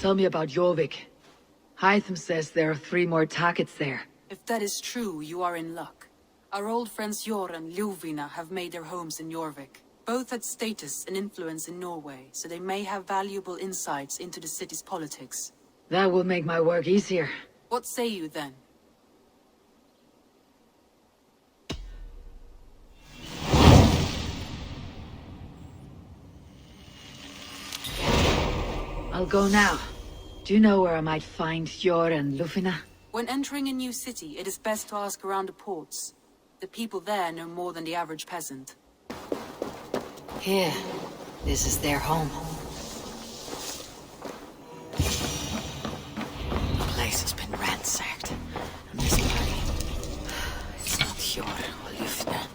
Tell me about Jorvik. Hytham says there are 3 more targets there. If that is true, you are in luck. Our old friends Jor and Ljuvina have made their homes in Jorvik. Both had status and influence in Norway, so they may have valuable insights into the city's politics. That will make my work easier. What say you then? I'll go now. Do you know where I might find Jor and Ljuvina? When entering a new city, it is best to ask around the ports. The people there know more than the average peasant. Here. This is their home. The place has been ransacked. And this party... It's not Jor or Ljuvina.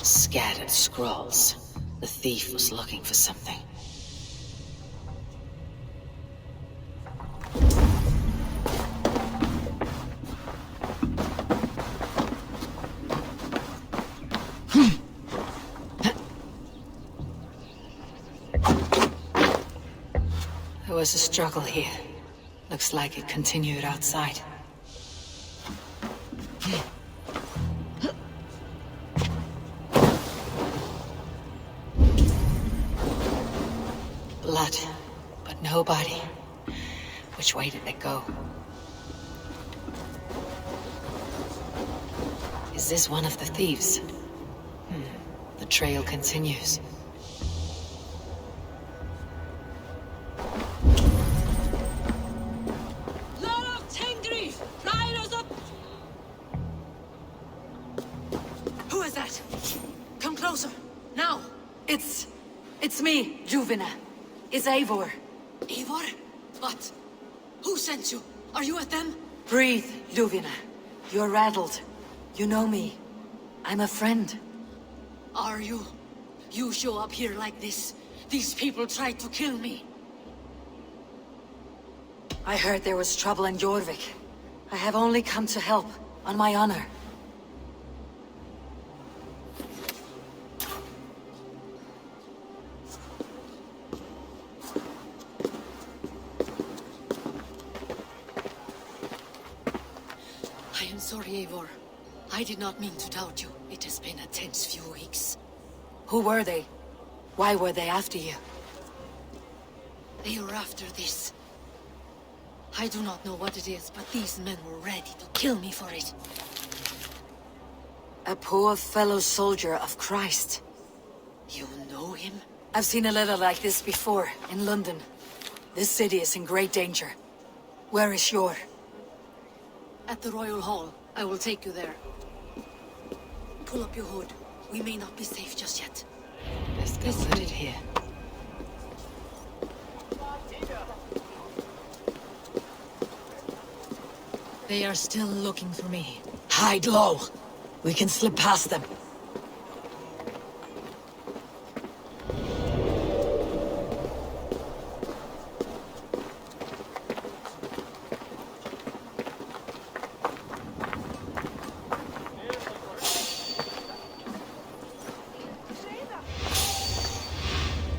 Scattered scrolls. The thief was looking for something. There was a struggle here. Looks like it continued outside. Blood, but nobody. Which way did they go? Is this one of the thieves? The trail continues. Who is that? Come closer, now! It's me, Ljuvina. It's Eivor. Eivor? What? Who sent you? Are you with them? Breathe, Ljuvina. You're rattled. You know me. I'm a friend. Are you? You show up here like this. These people tried to kill me. I heard there was trouble in Jorvik. I have only come to help, on my honor. I am sorry, Eivor. I did not mean to doubt you. It has been a tense few weeks. Who were they? Why were they after you? They were after this. I do not know what it is, but these men were ready to kill me for it. A poor fellow soldier of Christ. You know him? I've seen a letter like this before, in London. This city is in great danger. Where is Jor? At the Royal Hall. I will take you there. Pull up your hood. We may not be safe just yet. Let's go put it here. They are still looking for me. Hide low. We can slip past them.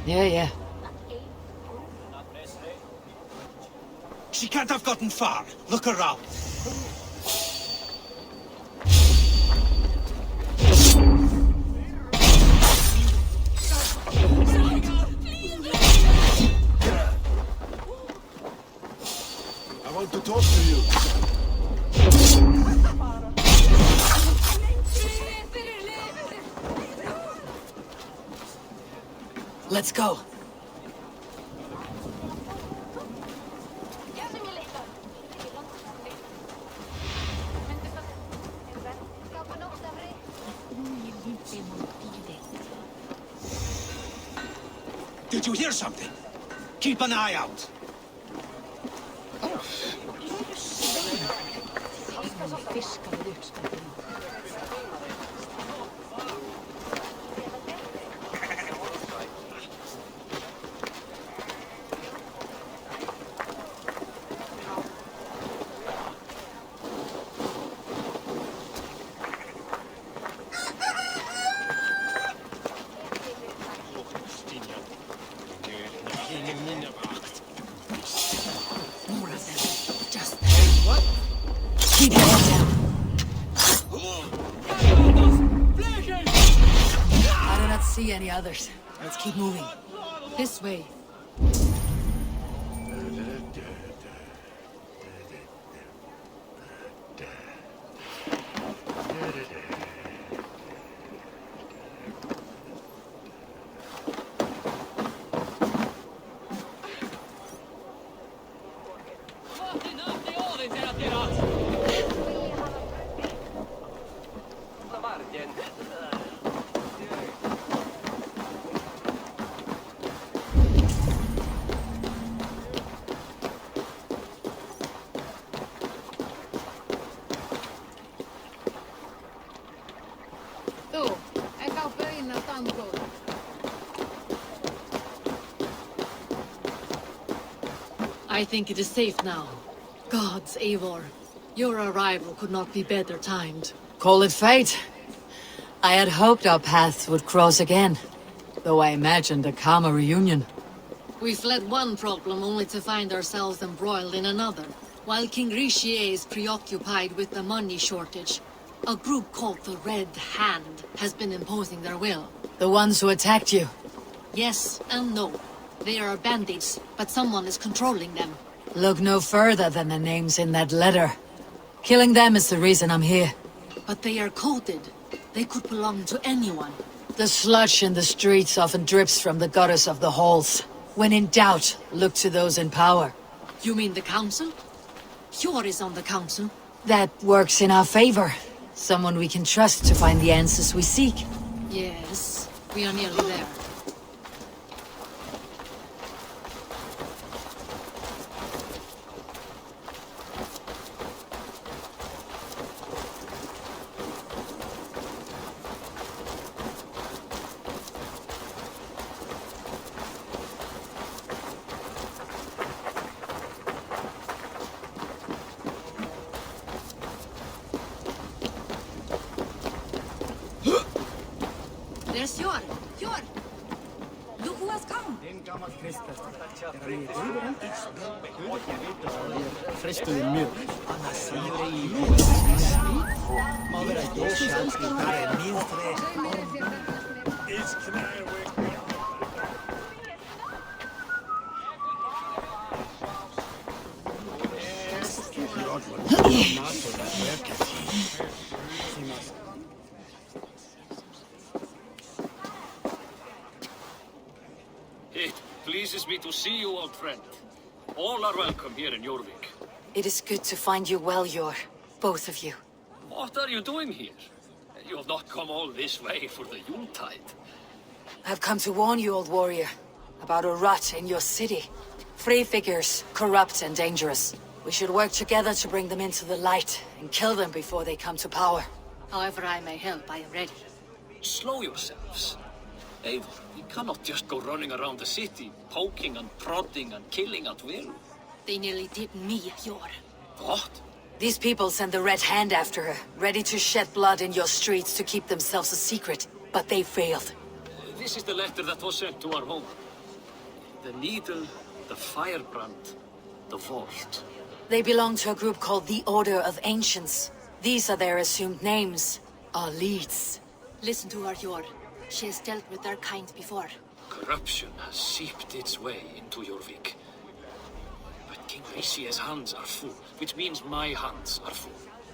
Yeah. She can't have gotten far. Look around. I want to talk to you. Let's go. Did you hear something? Keep an eye out. see any others. Let's keep moving. This way. I think it is safe now. Gods, Eivor. Your arrival could not be better timed. Call it fate. I had hoped our paths would cross again, though I imagined a calmer reunion. We fled one problem only to find ourselves embroiled in another. While King Richier is preoccupied with the money shortage, a group called the Red Hand has been imposing their will. The ones who attacked you. Yes and no. They are bandits, but someone is controlling them. Look no further than the names in that letter. Killing them is the reason I'm here. But they are coded. They could belong to anyone. The sludge in the streets often drips from the gutters of the halls. When in doubt, look to those in power. You mean the council? Hjor is on the council. That works in our favor. Someone we can trust to find the answers we seek. Yes, we are nearly there. There's Hjor! Hjor! Look who has come! It pleases me to see you, old friend. All are welcome here in Jorvik. It is good to find you well, Yor. Both of you. What are you doing here? You have not come all this way for the Yuletide. I've come to warn you, old warrior, about a rot in your city. Free figures, corrupt and dangerous. We should work together to bring them into the light and kill them before they come to power. However I may help, I am ready. Slow yourselves. Eivor, we cannot just go running around the city, poking and prodding and killing at will. They nearly did me, Hjor. What? These people send the Red Hand after her, ready to shed blood in your streets to keep themselves a secret. But they failed. This is the letter that was sent to our home. The needle, the firebrand, the vault. They belong to a group called the Order of Ancients. These are their assumed names. Our leads. Listen to her, Hjor. She has dealt with their kind before. Corruption has seeped its way into Jorvik. But King Ricie's hands are full, which means my hands are full.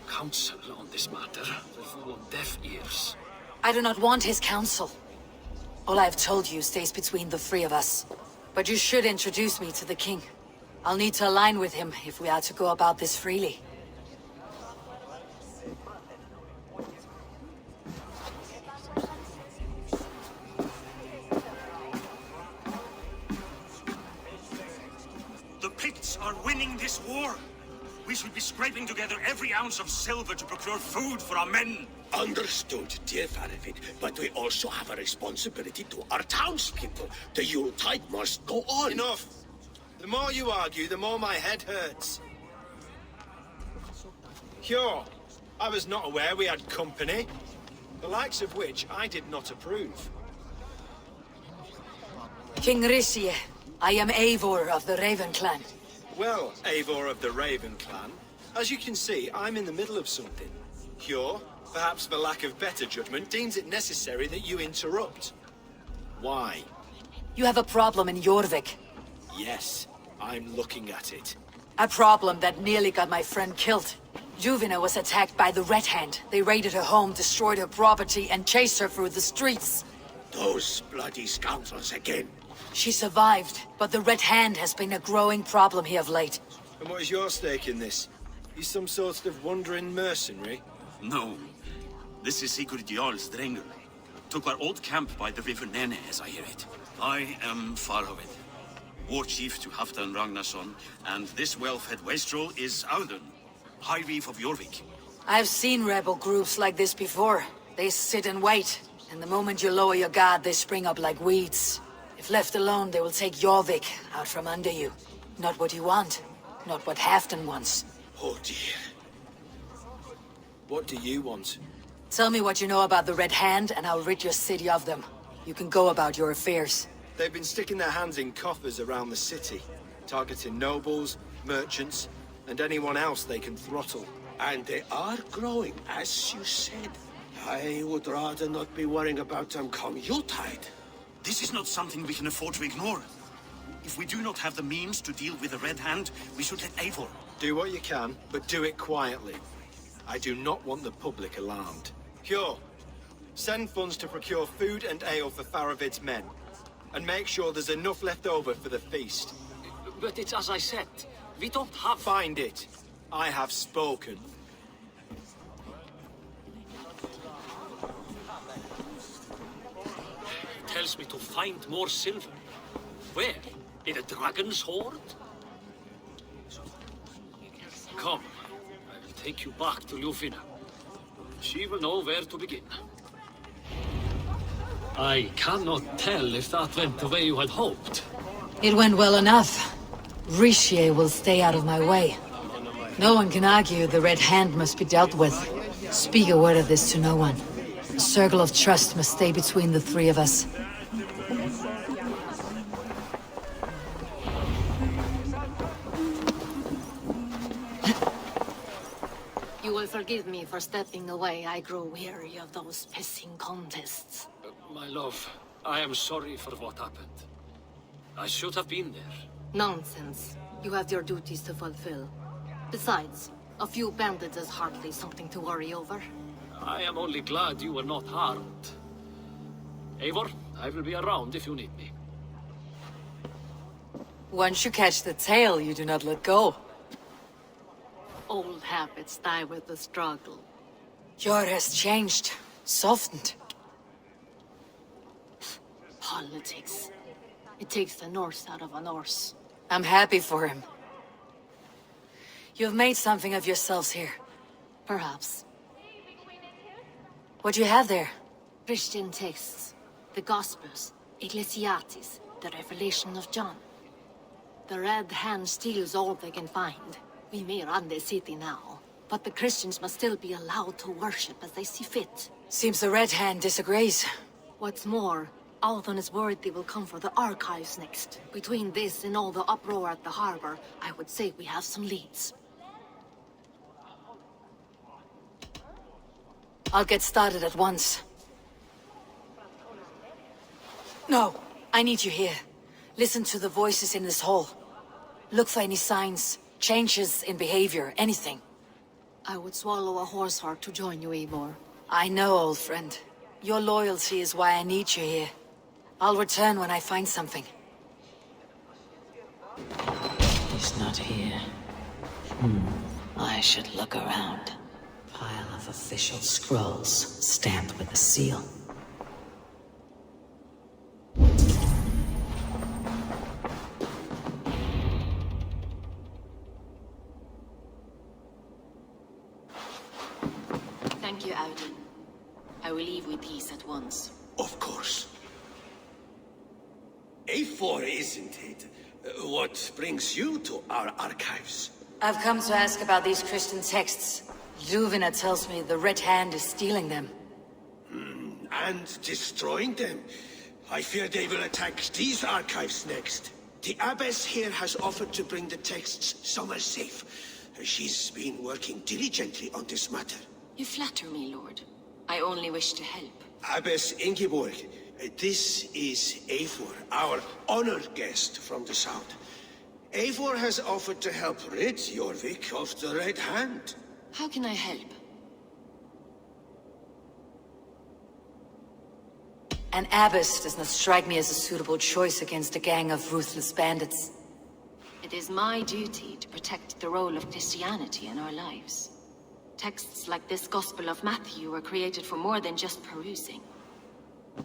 Counsel on this matter will fall on deaf ears. I do not want his counsel. All I've told you stays between the three of us. But you should introduce me to the king. I'll need to align with him if we are to go about this freely. The Picts are winning this war. We should be scraping together every ounce of silver to procure food for our men. Understood, dear Faravik, but we also have a responsibility to our townspeople. The Yuletide must go on. Enough! The more you argue, the more my head hurts. Hjor, I was not aware we had company, the likes of which I did not approve. King Ricie, I am Eivor of the Raven clan. Well, Eivor of the Raven clan, as you can see, I'm in the middle of something. Hjor, perhaps for lack of better judgment, deems it necessary that you interrupt. Why? You have a problem in Jorvik. Yes, I'm looking at it. A problem that nearly got my friend killed. Juvina was attacked by the Red Hand. They raided her home, destroyed her property, and chased her through the streets. Those bloody scoundrels again. She survived, but the Red Hand has been a growing problem here of late. And what is your stake in this? You some sort of wandering mercenary? No. This is Sigurd Jarl's Drengr. Took our old camp by the river Nene, as I hear it. I am Farhoved, war chief to Halfdan Ragnarsson, and this well-fed wastrel is Audun, High Reef of Jorvik. I've seen rebel groups like this before. They sit and wait, and the moment you lower your guard, they spring up like weeds. If left alone, they will take Jorvik out from under you. Not what you want, not what Halfdan wants. Oh dear. What do you want? Tell me what you know about the Red Hand, and I'll rid your city of them. You can go about your affairs. They've been sticking their hands in coffers around the city, targeting nobles, merchants, and anyone else they can throttle. And they are growing, as you said. I would rather not be worrying about them come Yuletide. This is not something we can afford to ignore. If we do not have the means to deal with the Red Hand, we should let Eivor. Do what you can, but do it quietly. I do not want the public alarmed. Cure. Send funds to procure food and ale for Faravid's men. And make sure there's enough left over for the feast. But it's as I said. We don't have... Find it. I have spoken. Tells me to find more silver. Where? In a dragon's hoard? Come, I will take you back to Ljufina. She will know where to begin. I cannot tell if that went the way you had hoped. It went well enough. Richier will stay out of my way. No one can argue the Red Hand must be dealt with. Speak a word of this to no one. A circle of trust must stay between the three of us. You will forgive me for stepping away. I grow weary of those pissing contests. My love, I am sorry for what happened. I should have been there. Nonsense. You have your duties to fulfill. Besides, a few bandits is hardly something to worry over. I am only glad you were not harmed. Eivor, I will be around if you need me. Once you catch the tail, you do not let go. Old habits die with the struggle. Jor has changed, softened. Politics. It takes the Norse out of a Norse. I'm happy for him. You've made something of yourselves here. Perhaps. What do you have there? Christian texts, the Gospels, Ecclesiastes, the Revelation of John. The Red Hand steals all they can find. We may run the city now, but the Christians must still be allowed to worship as they see fit. Seems the Red Hand disagrees. What's more, Alton is worried they will come for the archives next. Between this and all the uproar at the harbor, I would say we have some leads. I'll get started at once. No, I need you here. Listen to the voices in this hall. Look for any signs, changes in behavior, anything. I would swallow a horse heart to join you, Eivor. I know, old friend. Your loyalty is why I need you here. I'll return when I find something. He's not here. I should look around. Pile of official scrolls, stamped with a seal. Thank you, Audun. I will leave with these at once. Of course. Eivor, isn't it? What brings you to our archives? I've come to ask about these Christian texts. Juvina tells me the Red Hand is stealing them. And destroying them. I fear they will attack these archives next. The abbess here has offered to bring the texts somewhere safe. She's been working diligently on this matter. You flatter me, Lord. I only wish to help. Abbess Ingeborg, This is Eivor, our honored guest from the south. Eivor has offered to help rid Jorvik of the Red Hand. How can I help? An abbess does not strike me as a suitable choice against a gang of ruthless bandits. It is my duty to protect the role of Christianity in our lives. Texts like this Gospel of Matthew were created for more than just perusing.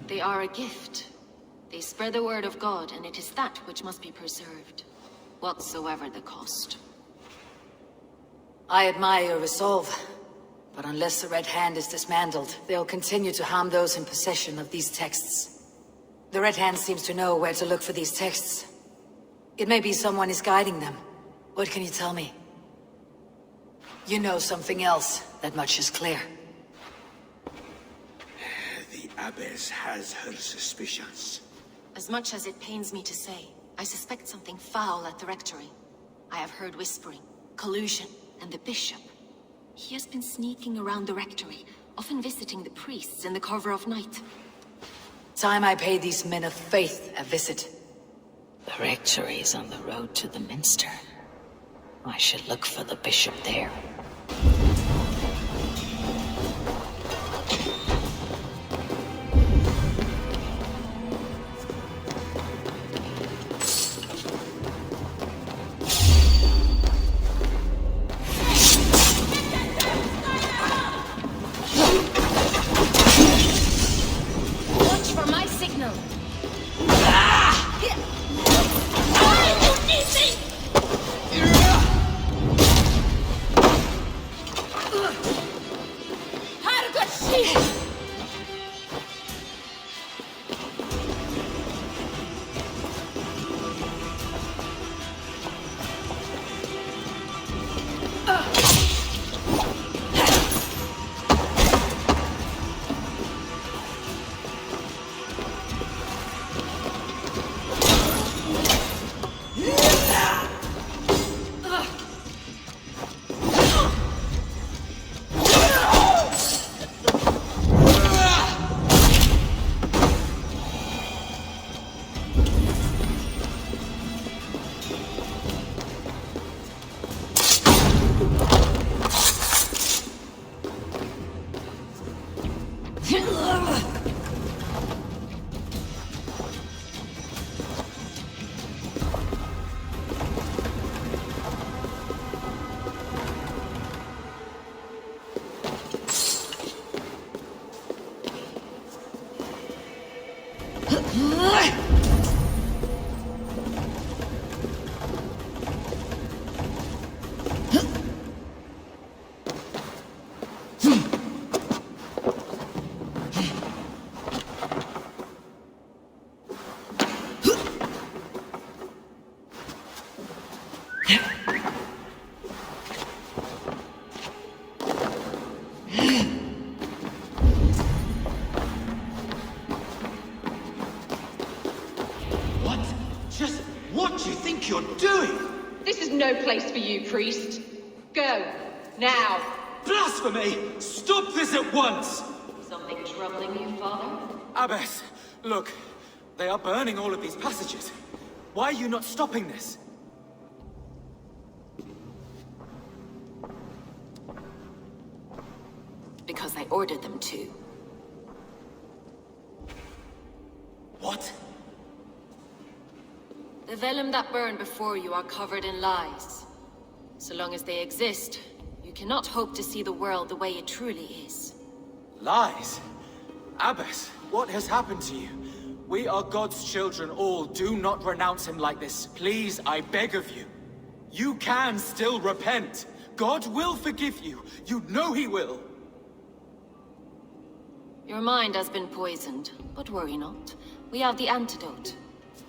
They are a gift. They spread the word of God, and it is that which must be preserved, whatsoever the cost. I admire your resolve, but unless the Red Hand is dismantled, they'll continue to harm those in possession of these texts. The Red Hand seems to know where to look for these texts. It may be someone is guiding them. What can you tell me? You know something else. That much is clear. The abbess has her suspicions. As much as it pains me to say, I suspect something foul at the rectory. I have heard whispering, collusion, and the bishop. He has been sneaking around the rectory, often visiting the priests in the cover of night. Time I pay these men of faith a visit. The rectory is on the road to the minster. I should look for the bishop there. Watch for my signal! What do you think you're doing? This is no place for you, priest. Go, now. Blasphemy! Stop this at once! Something troubling you, father? Abbess, look. They are burning all of these passages. Why are you not stopping this? Because I ordered them to. What? The vellum that burn before you are covered in lies. So long as they exist, you cannot hope to see the world the way it truly is. Lies? Abbess, what has happened to you? We are God's children all. Do not renounce him like this. Please, I beg of you. You can still repent. God will forgive you. You know he will. Your mind has been poisoned, but worry not. We have the antidote.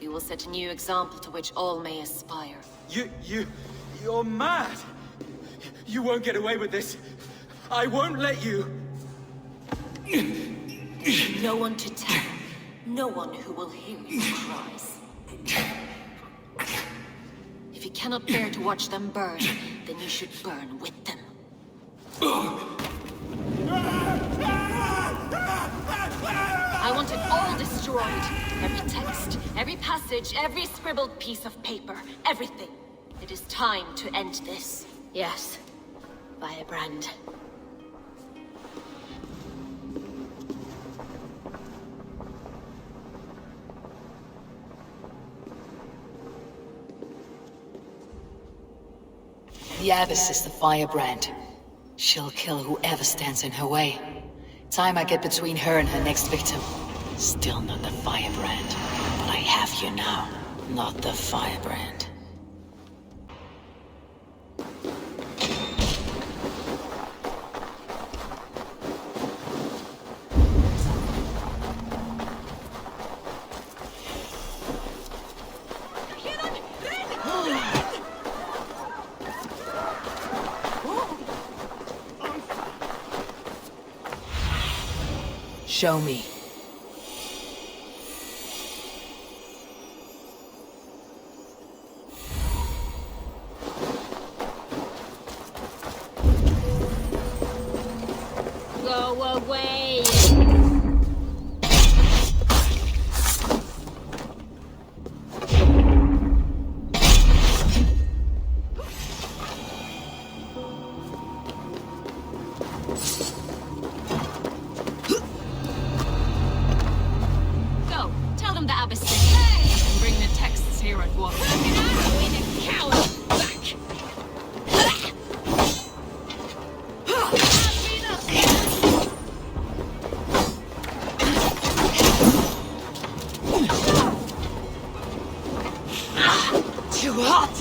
We will set a new example to which all may aspire. You're mad. You won't get away with this. I won't let you. No one to tell. No one who will hear your cries. If you cannot bear to watch them burn, then you should burn with them. I want it all destroyed. Every text, every passage, every scribbled piece of paper, everything. It is time to end this. Yes. Firebrand. The Abbess is the firebrand. She'll kill whoever stands in her way. Time I get between her and her next victim. Still not the firebrand, but I have you now. Not the firebrand. Show me. Go away! Go, tell them the Abbess sent you. And bring the texts here at once. Coward! Back! Too hot!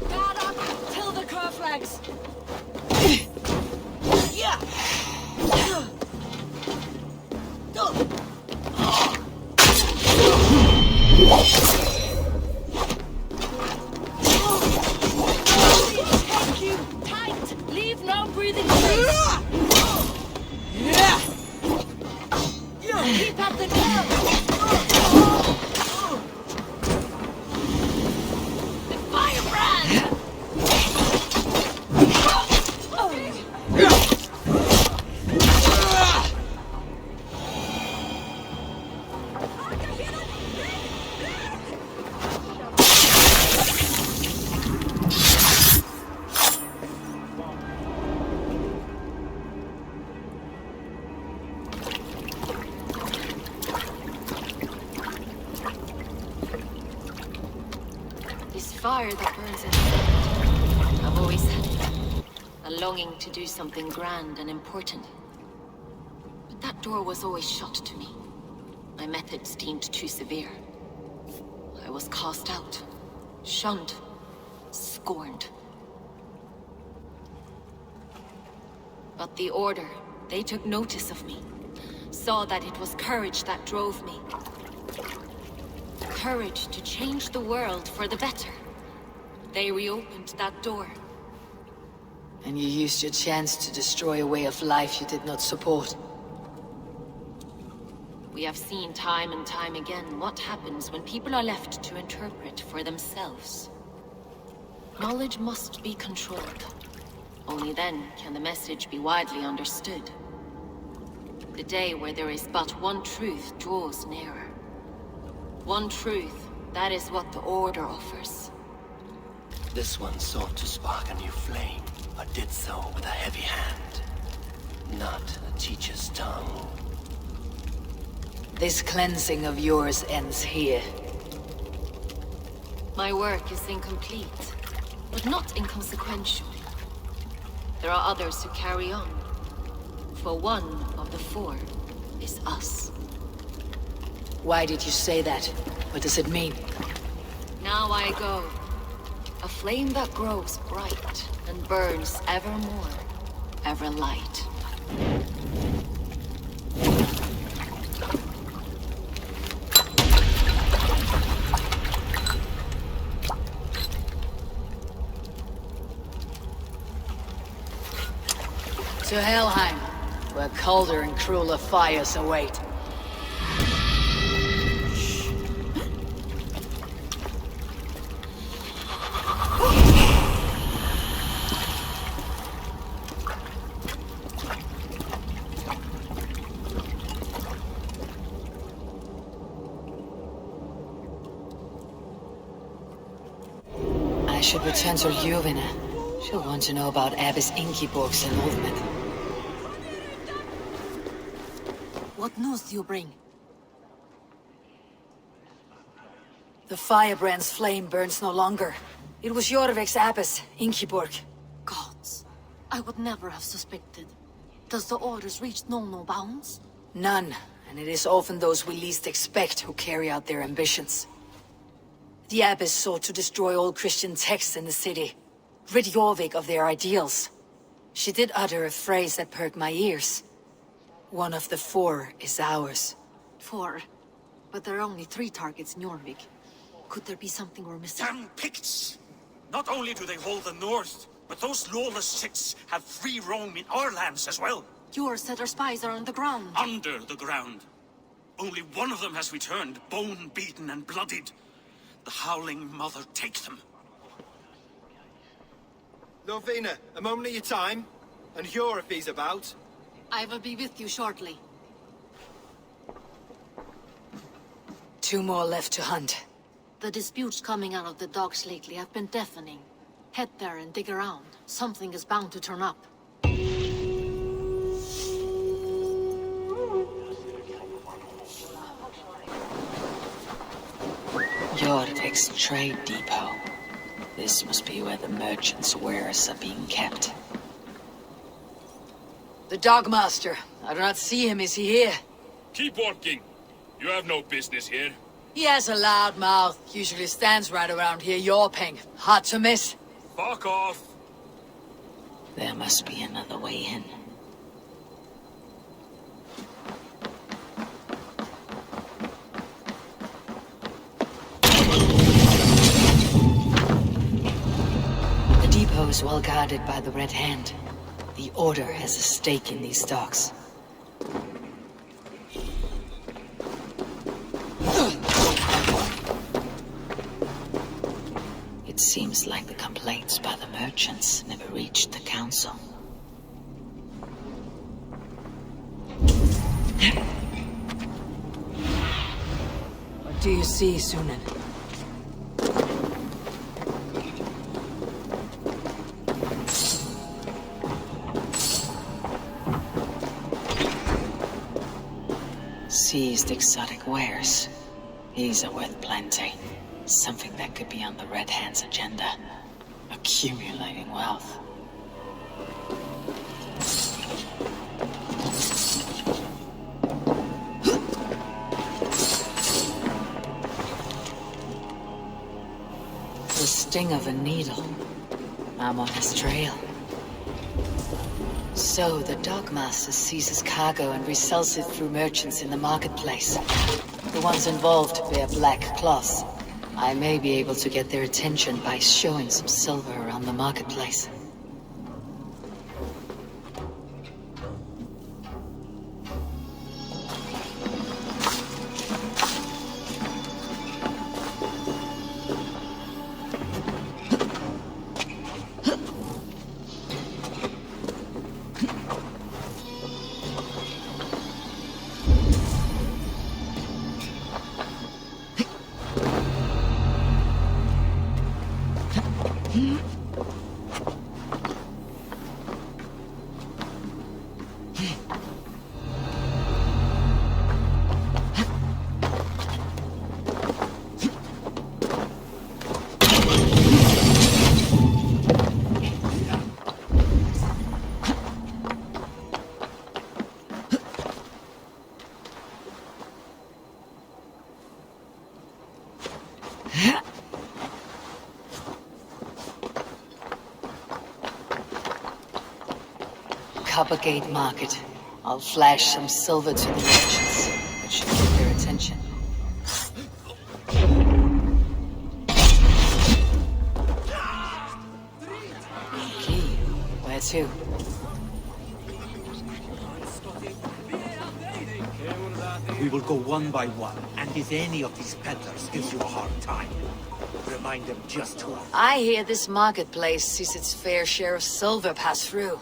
Guard up! Till the cur flags! Yeah! Take you tight! Leave no breathing space! Keep up the curve! The firebrand! This fire that burns inside. I've always had it. A longing to do something grand and important. But that door was always shut to me. My methods deemed too severe. I was cast out, shunned, scorned. But the Order, they took notice of me. Saw that it was courage that drove me. Courage to change the world for the better. They reopened that door. And you used your chance to destroy a way of life you did not support. We have seen time and time again what happens when people are left to interpret for themselves. Knowledge must be controlled. Only then can the message be widely understood. The day where there is but one truth draws nearer. One truth, that is what the Order offers. This one sought to spark a new flame, but did so with a heavy hand. Not a teacher's tongue. This cleansing of yours ends here. My work is incomplete, but not inconsequential. There are others who carry on. For one of the four is us. Why did you say that? What does it mean? Now I go. A flame that grows bright and burns ever more, ever light. To Helheim, where colder and crueler fires await. should return to Ljuvina. She'll want to know about Abbess Ingeborg's involvement. What news do you bring? The firebrand's flame burns no longer. It was Jorvik's abbess, Ingeborg. Gods, I would never have suspected. Does the orders reach no bounds? None, and it is often those we least expect who carry out their ambitions. The abbess sought to destroy all Christian texts in the city, rid Jorvik of their ideals. She did utter a phrase that perked my ears. One of the 4 is ours. 4? But there are only 3 targets in Jorvik. Could there be something we're missing? Damn Picts! Not only do they hold the north, but those lawless Siths have free roam in our lands as well. Yours said our spies are on the ground. Under the ground. Only one of them has returned, bone-beaten and bloodied. The Howling Mother take them. Lovina, a moment of your time. And Hjor if he's about. I will be with you shortly. 2 more left to hunt. The disputes coming out of the docks lately have been deafening. Head there and dig around. Something is bound to turn up. Jorvik's trade depot. This must be where the merchants' wares are being kept. The Dogmaster. I do not see him. Is he here? Keep walking. You have no business here. He has a loud mouth. Usually stands right around here yawping. Hard to miss. Fuck off. There must be another way in. The depot is well guarded by the Red Hand. The Order has a stake in these docks. It seems like the complaints by the merchants never reached the council. What do you see, Sunan? Seized exotic wares. These are worth plenty. Something that could be on the Red Hand's agenda. Accumulating wealth. The sting of a needle. I'm on his trail. So, the Dogmaster seizes cargo and resells it through merchants in the marketplace. The ones involved wear black cloths. I may be able to get their attention by showing some silver around the marketplace. Coppergate Market. I'll flash some silver to the merchants. It should get their attention. Key. Where to? We will go one by one, and if any of these peddlers gives you a hard time, remind them just who. I hear this marketplace sees its fair share of silver pass through.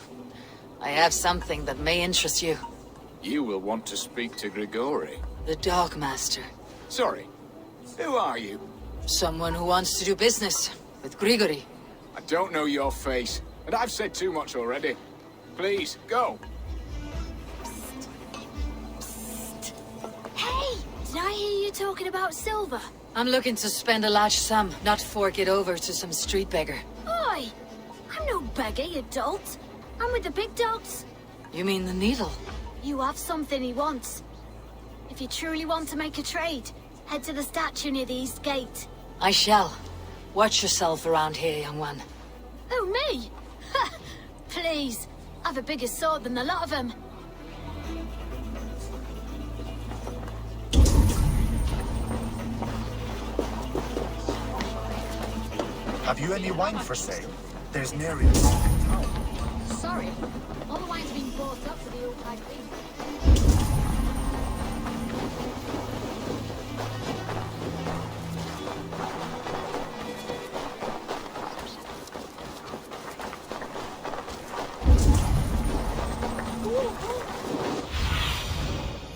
I have something that may interest you. You will want to speak to Grigori. The Dogmaster. Sorry, who are you? Someone who wants to do business with Grigori. I don't know your face, and I've said too much already. Please, go. Hey! Did I hear you talking about silver? I'm looking to spend a large sum, not fork it over to some street beggar. Oi! I'm no beggar, you dolt. I'm with the big dogs. You mean the needle? You have something he wants. If you truly want to make a trade, head to the statue near the east gate. I shall. Watch yourself around here, young one. Oh, me? Ha! Please. I've a bigger sword than the lot of them. Have you any wine for sale? There's nary a drop in town. Sorry. All the wine's been bought up for the old-type thing.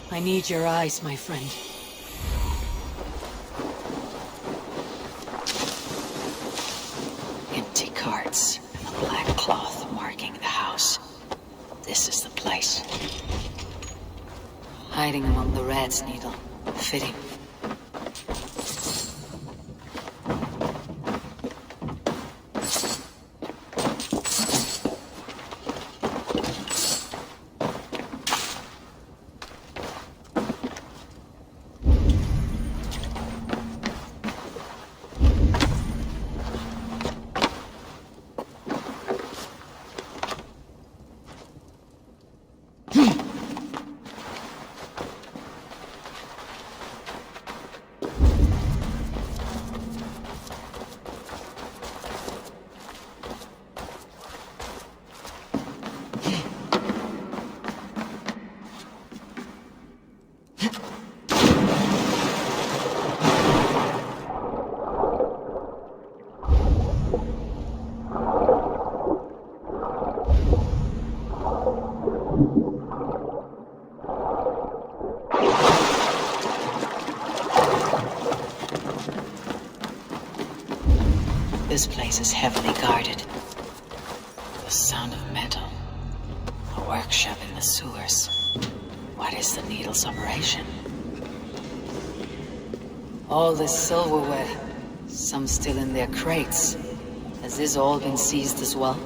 I need your eyes, my friend. Empty carts and a black cloth marking the house. This is the place. Hiding among the rats, Needle. Fitting. This place is heavily guarded. The sound of metal. A workshop in the sewers. What is the Needle's operation? All this silverware. Some still in their crates. Has this all been seized as well?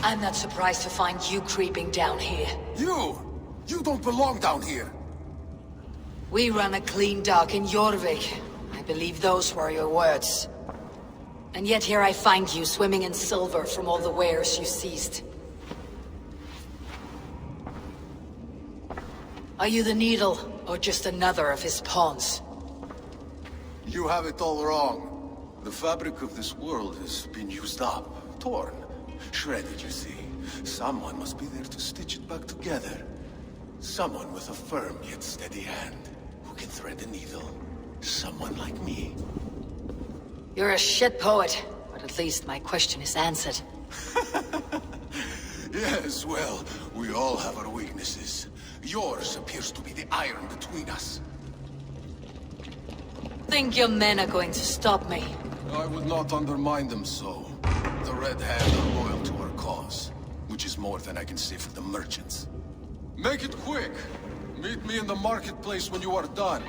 I'm not surprised to find you creeping down here. You don't belong down here. We run a clean dock in Jorvik. I believe those were your words. And yet here I find you swimming in silver from all the wares you seized. Are you the Needle, or just another of his pawns? You have it all wrong. The fabric of this world has been used up, torn, shredded, you see. Someone must be there to stitch it back together. Someone with a firm yet steady hand, who can thread a needle. Someone like me. You're a shit poet, but at least my question is answered. Yes, well, we all have our weaknesses. Yours appears to be the iron between us. think your men are going to stop me? I would not undermine them so. The Red Hand are loyal to our cause, which is more than I can say for the merchants. Make it quick! Meet me in the marketplace when you are done.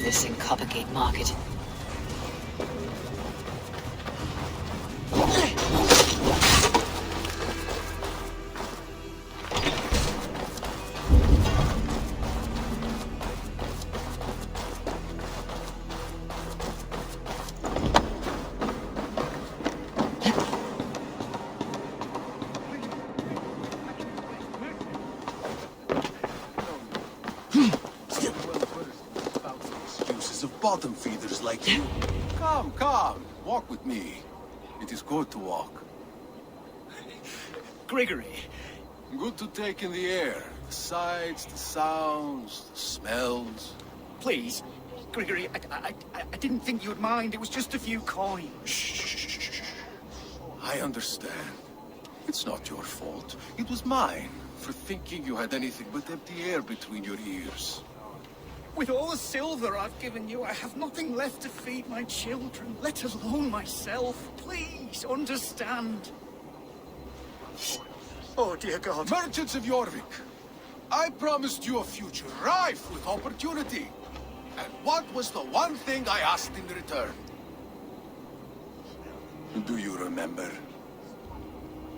This in Coppergate Market. Bottom feeders like you. Come, come, walk with me. It is good to walk. Gregory. Good to take in the air. The sights, the sounds, the smells. Please, Gregory, I didn't think you'd mind. It was just a few coins. Shh. I understand. It's not your fault. It was mine for thinking you had anything but empty air between your ears. With all the silver I've given you, I have nothing left to feed my children, let alone myself. Please, understand. Oh, dear God. Merchants of Jorvik, I promised you a future rife with opportunity. And what was the one thing I asked in return? Do you remember?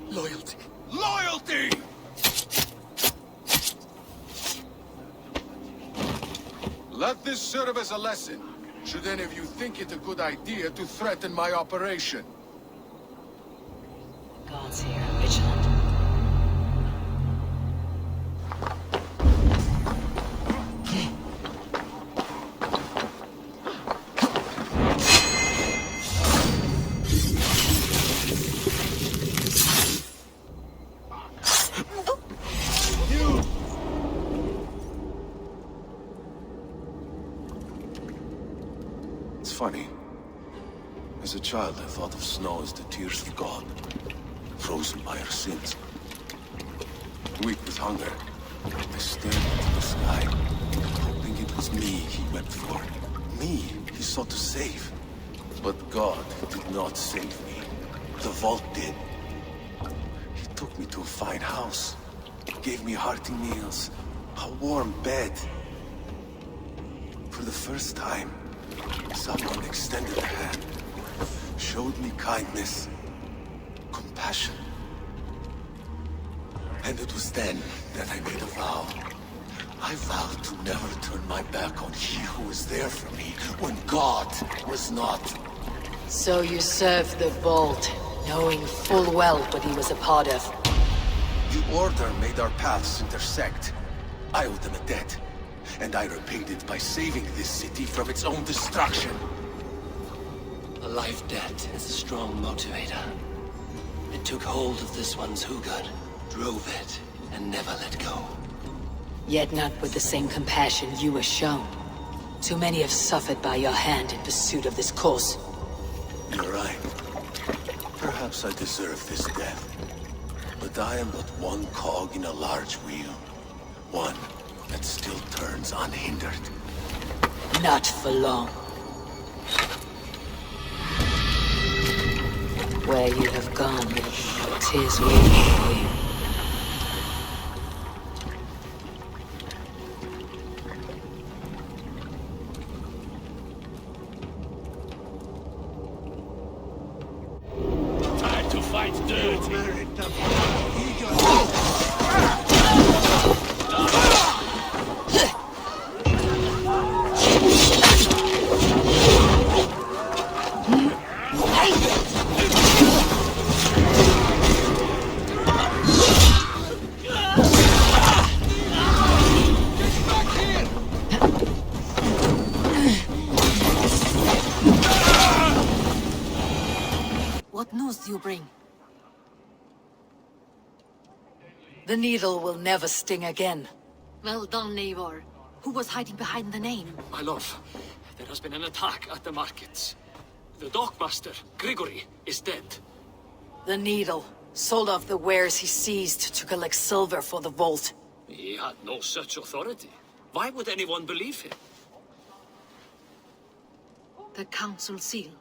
Loyalty. Loyalty! Let this serve as a lesson, should any of you think it a good idea to threaten my operation. Gods here are vigilant. Funny. As a child, I thought of snow as the tears of God, frozen by our sins. Weak with hunger, I stared into the sky, hoping it was me he wept for. Me he sought to save. But God did not save me. The vault did. He took me to a fine house, gave me hearty meals, a warm bed. For the first time, someone extended a hand, showed me kindness, compassion. And it was then that I made a vow. I vowed to never turn my back on he who was there for me when God was not. So you served the Vault, knowing full well what he was a part of. The Order made our paths intersect. I owed them a debt. And I repaid it by saving this city from its own destruction. A life debt is a strong motivator. It took hold of this one's Hugad, drove it, and never let go. Yet not with the same compassion you were shown. Too many have suffered by your hand in pursuit of this cause. You're right. Perhaps I deserve this death. But I am but one cog in a large wheel. One that still turns unhindered. Not for long. Where you have gone, 'tis waiting for you. Time to fight dirty. What news do you bring? The needle will never sting again. Well done, Eivor. Who was hiding behind the name? My lord, there has been an attack at the markets. The dockmaster, Grigory, is dead. The needle sold off the wares he seized to collect silver for the vault. He had no such authority. Why would anyone believe him? The council seal.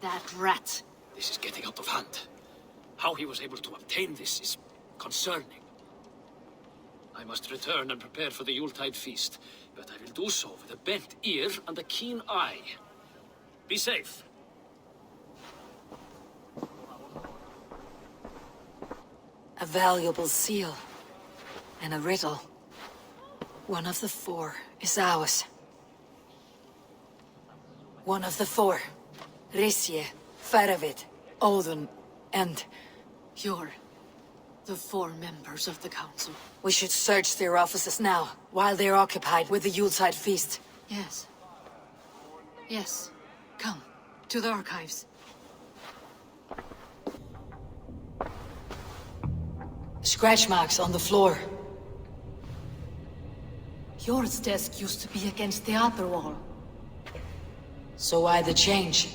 That rat. This is getting out of hand. How he was able to obtain this is concerning. I must return and prepare for the Yuletide feast, but I will do so with a bent ear and a keen eye. Be safe. A valuable seal. And a riddle. One of the four is ours. One of the four. Risje, Faravid, Odin, and... You're the four members of the council. We should search their offices now, while they're occupied with the Yuletide feast. Yes. Yes. Come, to the archives. Scratch marks on the floor. Yours desk used to be against the other wall. So why the change?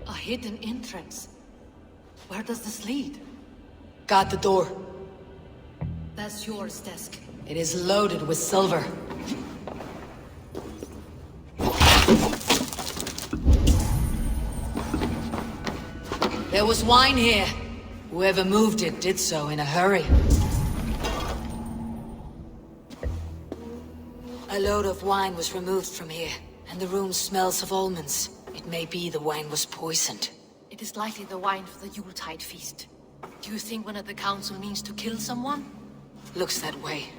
A hidden entrance. Where does this lead? Guard the door. That's yours desk. It is loaded with silver. There was wine here. Whoever moved it did so in a hurry. A load of wine was removed from here, and the room smells of almonds. It may be the wine was poisoned. It is likely the wine for the Yuletide feast. Do you think one of the council means to kill someone? Looks that way.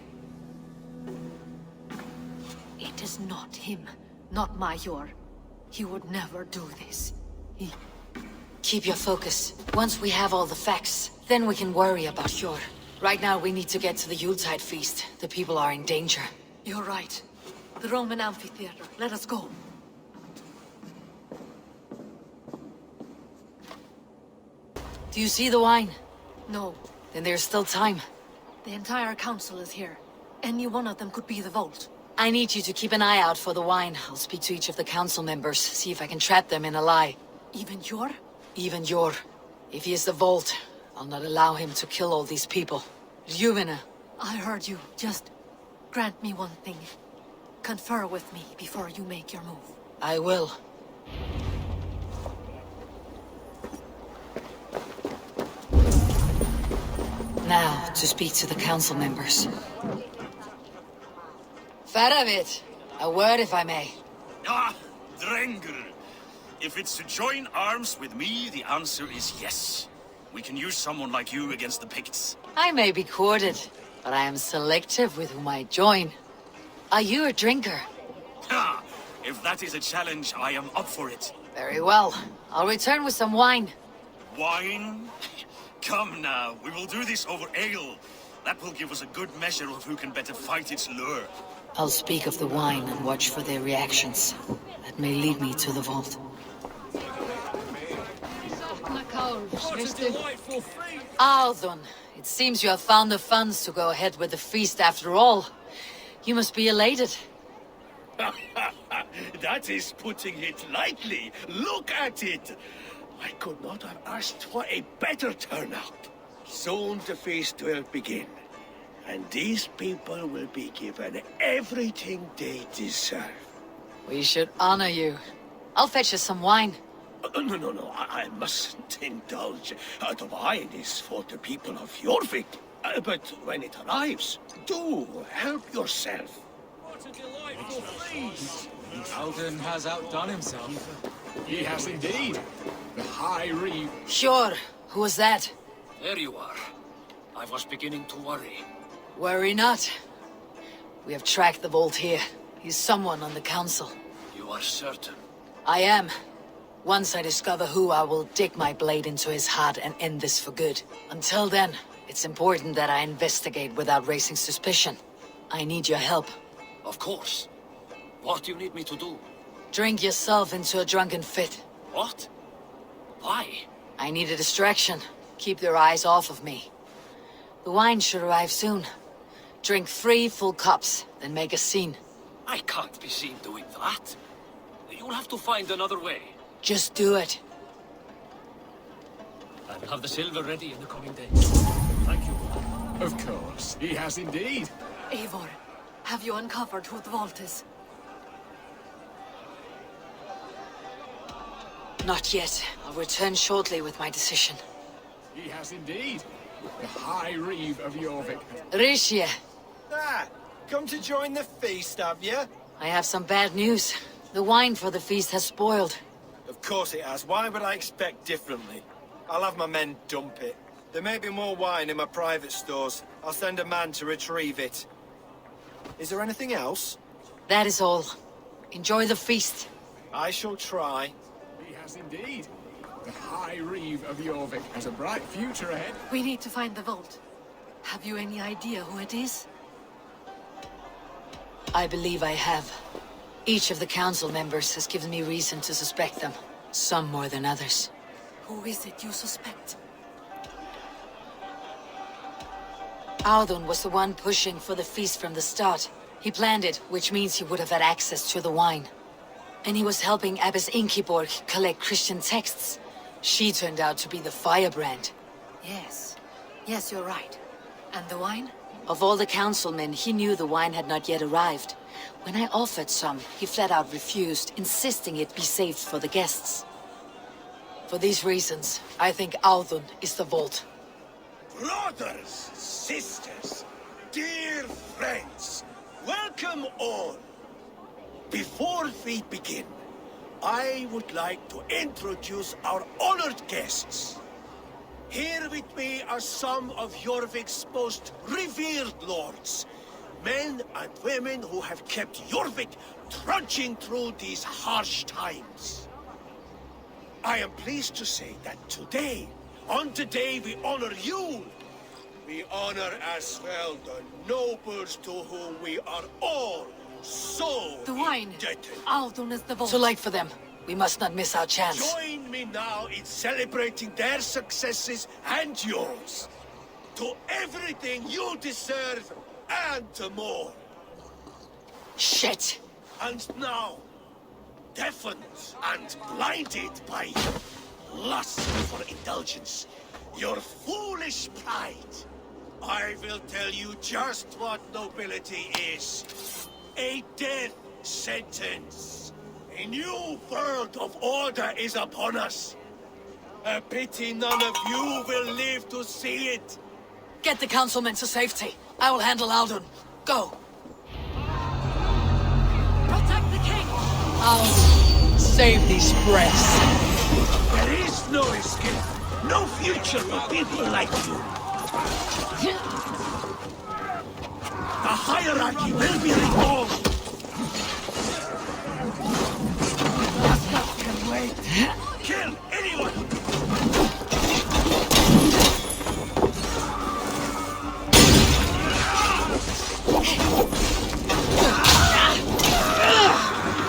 It is not him, not Major. He would never do this. Keep your focus. Once we have all the facts, then we can worry about Hjor. Right now we need to get to the Yuletide feast. The people are in danger. You're right. The Roman amphitheater. Let us go. Do you see the wine? No. Then there's still time. The entire council is here. Any one of them could be the vault. I need you to keep an eye out for the wine. I'll speak to each of the council members, see if I can trap them in a lie. Even Hjor? Even Hjor. If he is the vault, I'll not allow him to kill all these people. Ljuvina. I heard you. Just grant me one thing. Confer with me before you make your move. I will. Now, to speak to the council members. Faravid, a word if I may. Ah, Drengr. If it's to join arms with me, the answer is yes. We can use someone like you against the Picts. I may be courted, but I am selective with whom I join. Are you a drinker? Ha! If that is a challenge, I am up for it. Very well. I'll return with some wine. Wine? Come now, we will do this over ale. That will give us a good measure of who can better fight its lure. I'll speak of the wine and watch for their reactions. That may lead me to the vault. Althun, it seems you have found the funds to go ahead with the feast after all. You must be elated. That is putting it lightly. Look at it! I could not have asked for a better turnout. Soon the feast will begin, and these people will be given everything they deserve. We should honor you. I'll fetch you some wine. No, I mustn't indulge. The wine is for the people of Jorvik. But when it arrives, do help yourself. What a delightful feast! Alden has outdone himself. He has indeed. The High Reeve. Sure. Who was that? There you are. I was beginning to worry. Worry not. We have tracked the Vault here. He's someone on the council. You are certain? I am. Once I discover who, I will dig my blade into his heart and end this for good. Until then, it's important that I investigate without raising suspicion. I need your help. Of course. What do you need me to do? Drink yourself into a drunken fit. What? Why? I need a distraction. Keep their eyes off of me. The wine should arrive soon. Drink 3 full cups, then make a scene. I can't be seen doing that. You'll have to find another way. Just do it. I'll have the silver ready in the coming days. Thank you. Of course, he has indeed. Eivor, have you uncovered who the Vault is? Not yet. I'll return shortly with my decision. He has indeed. The High Reeve of Jorvik. Rishi, Ah, come to join the feast, have you? I have some bad news. The wine for the feast has spoiled. Of course it has. Why would I expect differently? I'll have my men dump it. There may be more wine in my private stores. I'll send a man to retrieve it. Is there anything else? That is all. Enjoy the feast. I shall try. He has indeed. The High Reeve of Jorvik has a bright future ahead. We need to find the Vault. Have you any idea who it is? I believe I have. Each of the council members has given me reason to suspect them. Some more than others. Who is it you suspect? Audun was the one pushing for the feast from the start. He planned it, which means he would have had access to the wine. And he was helping Abbess Ingeborg collect Christian texts. She turned out to be the firebrand. Yes. Yes, you're right. And the wine? Of all the councilmen, he knew the wine had not yet arrived. When I offered some, he flat out refused, insisting it be saved for the guests. For these reasons, I think Audun is the Vault. Brothers, sisters, dear friends, welcome all. Before we begin, I would like to introduce our honored guests. Here with me are some of Jorvik's most revered lords. Men and women who have kept Jorvik trudging through these harsh times. I am pleased to say that today, on the day we honor you, we honor as well the nobles to whom we are all so The wine. indebted. Audun is the Vault. Too late for them. We must not miss our chance. Join me now in celebrating their successes and yours. To everything you deserve and more. Shit! And now, deafened and blinded by lust for indulgence, your foolish pride, I will tell you just what nobility is. A death sentence. A new world of order is upon us. A pity none of you will live to see it. Get the councilmen to safety. I will handle Audun. Go! Protect the king! Audun, save these breaths. There is no escape. No future for people like you. The hierarchy will be removed. Asgard can wait. Kill anyone!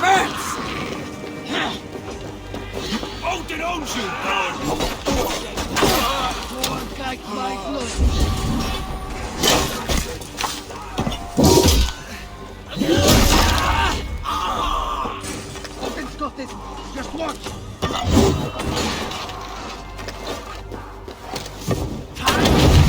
Burns! Odin owns you, Burn! Back my blood. Odin's got it. Just watch. Time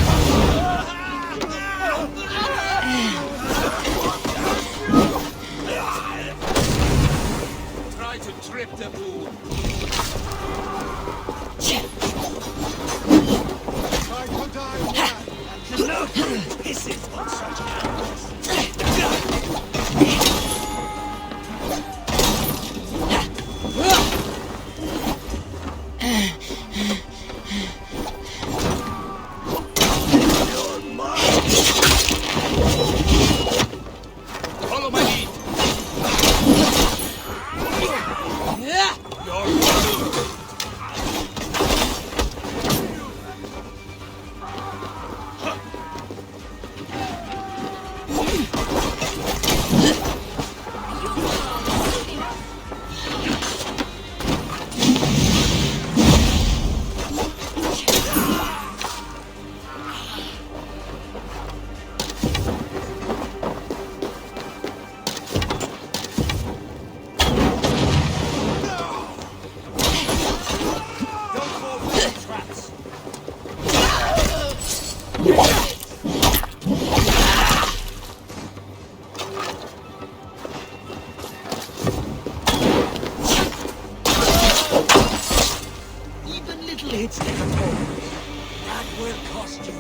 hits take a toll. That will cost you.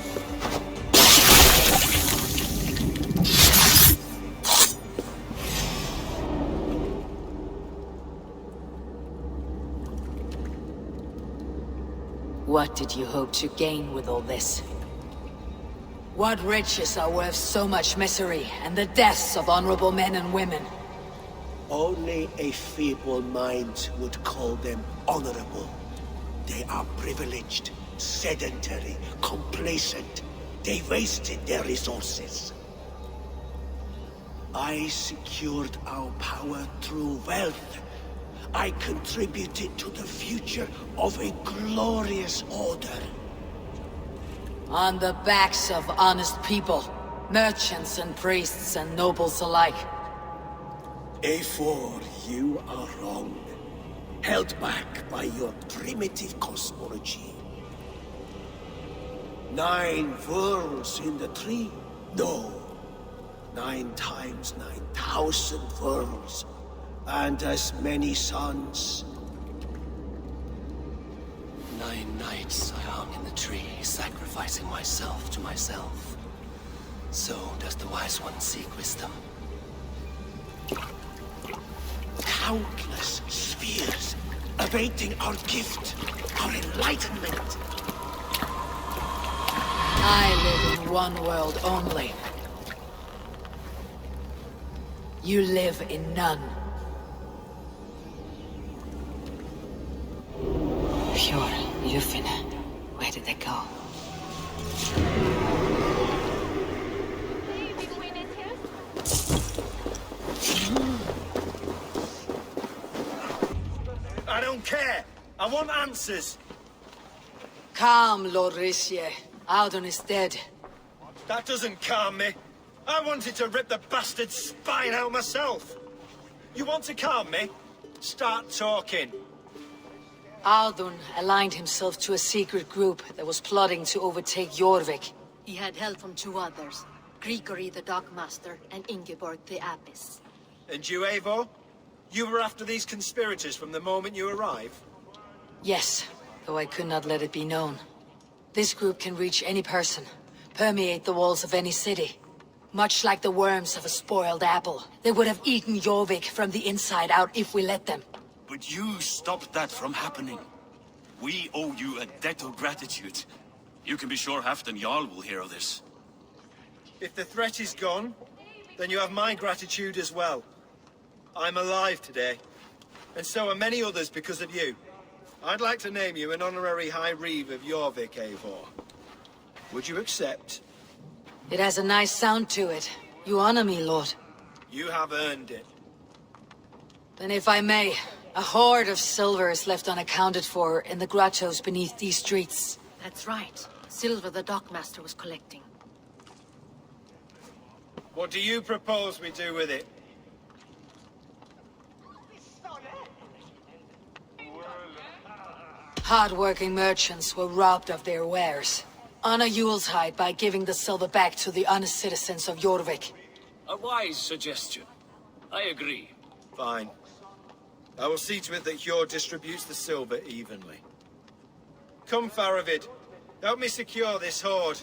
What did you hope to gain with all this? What riches are worth so much misery and the deaths of honorable men and women? Only a feeble mind would call them honorable. They are privileged, sedentary, complacent. They wasted their resources. I secured our power through wealth. I contributed to the future of a glorious order. On the backs of honest people, merchants and priests and nobles alike. Eivor, you are wrong. Held back by your primitive cosmology. 9 worlds in the tree? No. 9 times 9,000 worlds. And as many suns. 9 nights I hung in the tree, sacrificing myself to myself. So does the Wise One seek wisdom. Countless spheres, awaiting our gift, our enlightenment. I live in one world only. You live in none. Pure Lufina. Where did they go? I don't care. I want answers. Calm, Lord Risie. Audun is dead. That doesn't calm me. I wanted to rip the bastard's spine out myself. You want to calm me? Start talking. Audun aligned himself to a secret group that was plotting to overtake Jorvik. He had help from 2 others, Grigory the Dockmaster and Ingeborg the Abbess. And you, Eivor? You were after these conspirators from the moment you arrived? Yes, though I could not let it be known. This group can reach any person, permeate the walls of any city. Much like the worms of a spoiled apple, they would have eaten Jorvik from the inside out if we let them. But you stopped that from happening. We owe you a debt of gratitude. You can be sure Halfdan Jarl will hear of this. If the threat is gone, then you have my gratitude as well. I'm alive today, and so are many others because of you. I'd like to name you an honorary High Reeve of Jorvik, Eivor. Would you accept? It has a nice sound to it. You honor me, Lord. You have earned it. Then if I may, a hoard of silver is left unaccounted for in the grottos beneath these streets. That's right. Silver the Dockmaster was collecting. What do you propose we do with it? Hard-working merchants were robbed of their wares. Honor Yuletide by giving the silver back to the honest citizens of Jorvik. A wise suggestion. I agree. Fine. I will see to it that Hjord distributes the silver evenly. Come, Faravid. Help me secure this hoard.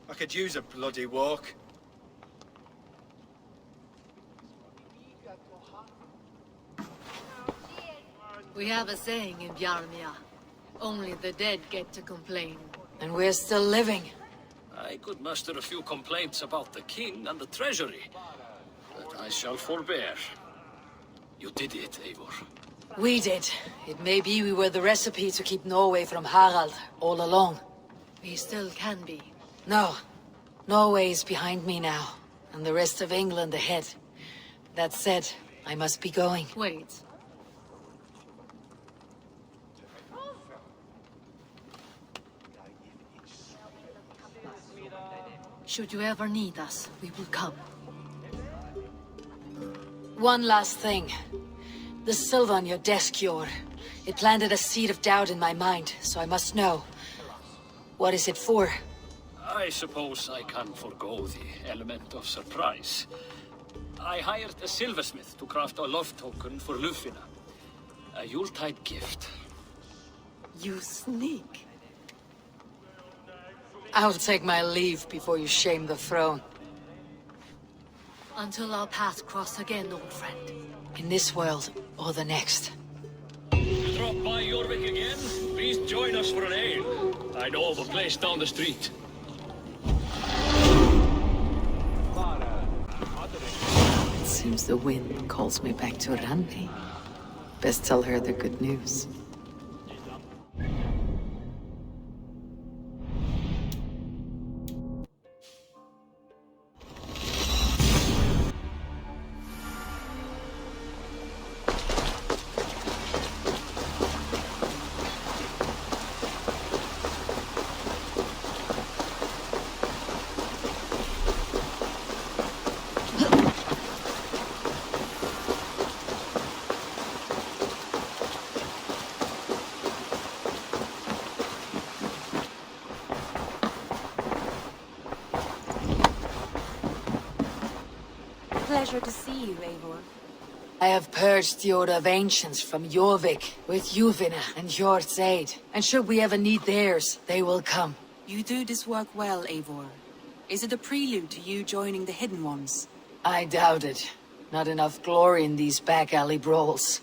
I could use a bloody walk. We have a saying in Bjarmia. Only the dead get to complain. And we're still living. I could muster a few complaints about the king and the treasury, but I shall forbear. You did it, Eivor. We did. It may be we were the recipe to keep Norway from Harald all along. We still can be. No. Norway is behind me now, and the rest of England ahead. That said, I must be going. Wait. Should you ever need us, we will come. One last thing. The silver on your desk, Jor. It planted a seed of doubt in my mind, so I must know. What is it for? I suppose I can forgo the element of surprise. I hired a silversmith to craft a love token for Lufina. A Yuletide gift. You sneak. I'll take my leave before you shame the throne. Until our paths cross again, old friend. In this world, or the next. You drop by Jorvik again? Please join us for an ale. I know of a place down the street. It seems the wind calls me back to Rani. Best tell her the good news. Pleasure to see you, Eivor. I have purged the Order of Ancients from Jorvik with Yuvina and Hjort's aid. And should we ever need theirs, they will come. You do this work well, Eivor. Is it a prelude to you joining the Hidden Ones? I doubt it. Not enough glory in these back alley brawls.